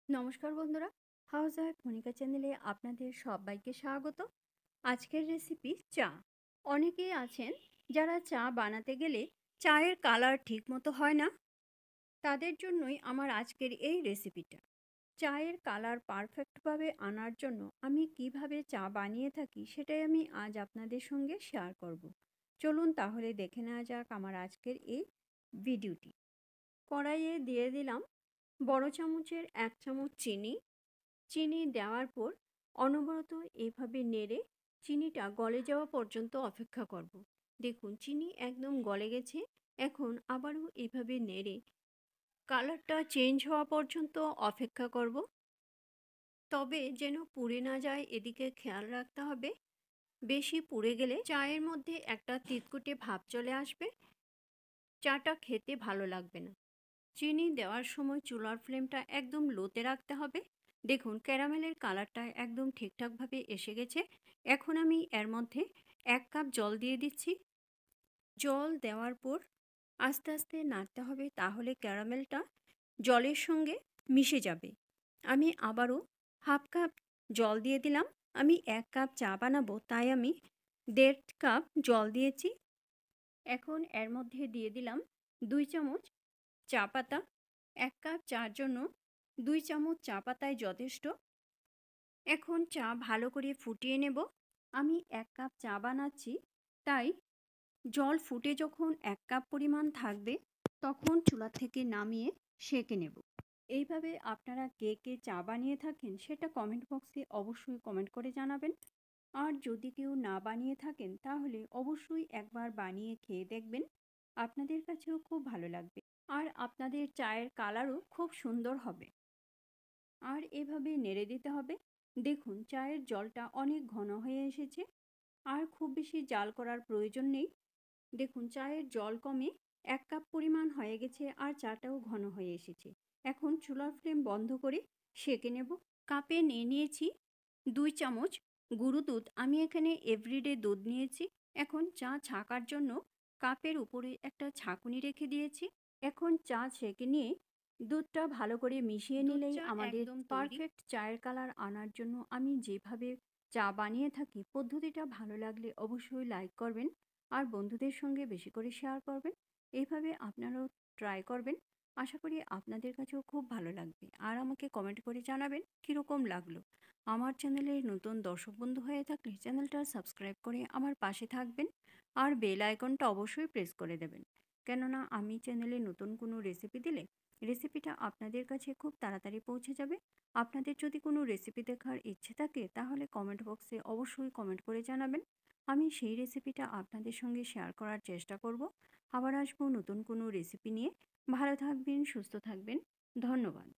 নমস্কার বন্ধুরা, house wife Monika চ্যানেলে আপনাদের সবাইকে স্বাগত। আজকের রেসিপি চা। অনেকেই আছেন যারা চা বানাতে গেলে চায়ের কালার ঠিকমতো হয় না, তাদের জন্যই আমার আজকের এই রেসিপিটা। চায়ের কালার পারফেক্টভাবে আনার জন্য আমি কিভাবে চা বানিয়ে থাকি সেটাই আমি আজ আপনাদের সঙ্গে শেয়ার করব। চলুন তাহলে দেখে নেওয়া যাক আমার আজকের এই ভিডিওটি। কড়াইয়ে দিয়ে দিলাম বড় চামচের 1 চামচ চিনি। চিনি দেওয়ার পর অনবরত এভাবে নেড়ে চিনিটা গলে যাওয়া পর্যন্ত অপেক্ষা করব। দেখুন চিনি একদম গলে গেছে। এখন আবারও এভাবে নেড়ে কালারটা চেঞ্জ হওয়া পর্যন্ত অপেক্ষা করব। তবে যেন পুড়ে না যায় এদিকে খেয়াল রাখতে হবে। বেশি পুড়ে গেলে চায়ের মধ্যে একটা তিতকুটে ভাব চলে আসবে, চাটা খেতে ভালো লাগবে না। চিনি দেওয়ার সময় চুলার ফ্লেমটা একদম লোতে রাখতে হবে। দেখুন ক্যারামেলের কালারটা একদম ঠিকঠাকভাবে এসে গেছে। এখন আমি এর মধ্যে 1 কাপ জল দিয়ে দিচ্ছি। জল দেওয়ার পর আস্তে আস্তে নাড়তে হবে, তাহলে ক্যারামেলটা জলের সঙ্গে মিশে যাবে। আমি আবারও হাফ কাপ জল দিয়ে দিলাম। আমি 1 কাপ চা বানাবো, তাই আমি 1.5 কাপ জল দিয়েছি। এখন এর মধ্যে দিয়ে দিলাম 2 চামচ চা পাতা। 1 কাপ চার জন্য 2 চামচ চা পাতাই যথেষ্ট। এখন চা ভালো করে ফুটিয়ে নেব। আমি 1 কাপ চা বানাচ্ছি, তাই জল ফুটে যখন 1 কাপ পরিমাণ থাকবে তখন চুলা থেকে নামিয়ে সেঁকে নেব। এইভাবে আপনারা কে কে চা বানিয়ে থাকেন সেটা কমেন্ট বক্সে অবশ্যই কমেন্ট করে জানাবেন। আর যদি কেউ না বানিয়ে থাকেন তাহলে অবশ্যই একবার বানিয়ে খেয়ে দেখবেন, আপনাদের কাছেও খুব ভালো লাগবে আর আপনাদের চায়ের কালারও খুব সুন্দর হবে। আর এভাবে নেড়ে দিতে হবে। দেখুন চায়ের জলটা অনেক ঘন হয়ে এসেছে, আর খুব বেশি জাল করার প্রয়োজন নেই। দেখুন চায়ের জল কমে 1 কাপ পরিমাণ হয়ে গেছে আর চাটাও ঘন হয়ে এসেছে। এখন চুলার ফ্লেম বন্ধ করে সেঁকে নেব। কাপে নিয়ে নিয়েছি 2 চামচ গুঁড়ো দুধ। আমি এখানে এভরিডে দুধ নিয়েছি। এখন চা ছাঁকার জন্য কাপের উপরে একটা ছাঁকুনি রেখে দিয়েছি। এখন চা ছেঁকে নিয়ে দুধটা ভালো করে মিশিয়ে নিলেই আমাদের পারফেক্ট চায়ের কালার আনার জন্য আমি যেভাবে চা বানিয়ে থাকি, পদ্ধতিটা ভালো লাগলে অবশ্যই লাইক করবেন আর বন্ধুদের সঙ্গে বেশি করে শেয়ার করবেন। এইভাবে আপনারাও ট্রাই করবেন। আশা করি আপনাদের কাছেও খুব ভালো লাগবে আর আমাকে কমেন্ট করে জানাবেন কীরকম লাগলো। আমার চ্যানেলের নতুন দর্শক বন্ধু হয়ে থাকলে চ্যানেলটা সাবস্ক্রাইব করে আমার পাশে থাকবেন আর বেল আইকনটা অবশ্যই প্রেস করে দেবেন, কেননা আমি চ্যানেলে নতুন কোনো রেসিপি দিলে রেসিপিটা আপনাদের কাছে খুব তাড়াতাড়ি পৌঁছে যাবে। আপনাদের যদি কোনো রেসিপি দেখার ইচ্ছে থাকে তাহলে কমেন্ট বক্সে অবশ্যই কমেন্ট করে জানাবেন। আমি সেই রেসিপিটা আপনাদের সঙ্গে শেয়ার করার চেষ্টা করব। আবার আসবো নতুন কোনো রেসিপি নিয়ে। ভালো থাকবেন, সুস্থ থাকবেন। ধন্যবাদ।